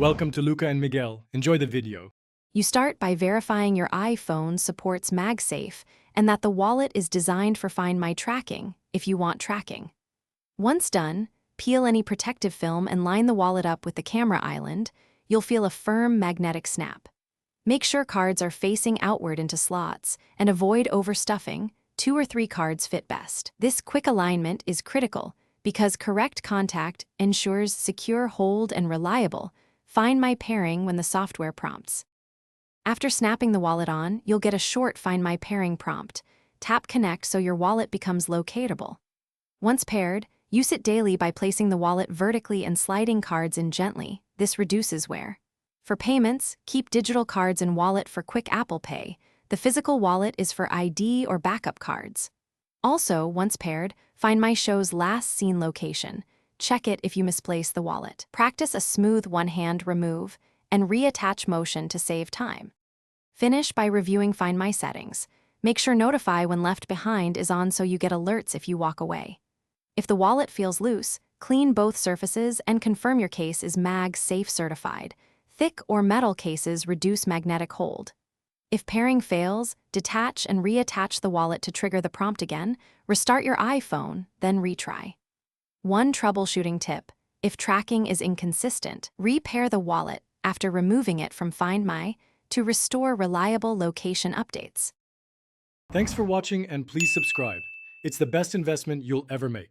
Welcome to Luca and Miguel. Enjoy the video. You start by verifying your iPhone supports MagSafe and that the wallet is designed for Find My tracking if you want tracking. Once done, peel any protective film and line the wallet up with the camera island. You'll feel a firm magnetic snap. Make sure cards are facing outward into slots and avoid overstuffing. 2 or 3 cards fit best. This quick alignment is critical because correct contact ensures secure hold and reliable Find My pairing when the software prompts. After snapping the wallet on, you'll get a short Find My pairing prompt. Tap Connect so your wallet becomes locatable. Once paired, use it daily by placing the wallet vertically and sliding cards in gently. This reduces wear. For payments, keep digital cards in wallet for quick Apple Pay. The physical wallet is for ID or backup cards. Also, once paired, Find My shows last seen location. Check it if you misplace the wallet. Practice a smooth one-hand remove and reattach motion to save time. Finish by reviewing Find My settings. Make sure Notify when left behind is on so you get alerts if you walk away. If the wallet feels loose, clean both surfaces and confirm your case is MagSafe certified. Thick or metal cases reduce magnetic hold. If pairing fails, detach and reattach the wallet to trigger the prompt again. Restart your iPhone, then retry. One troubleshooting tip: if tracking is inconsistent, repair the wallet after removing it from Find My to restore reliable location updates. Thanks for watching and please subscribe. It's the best investment you'll ever make.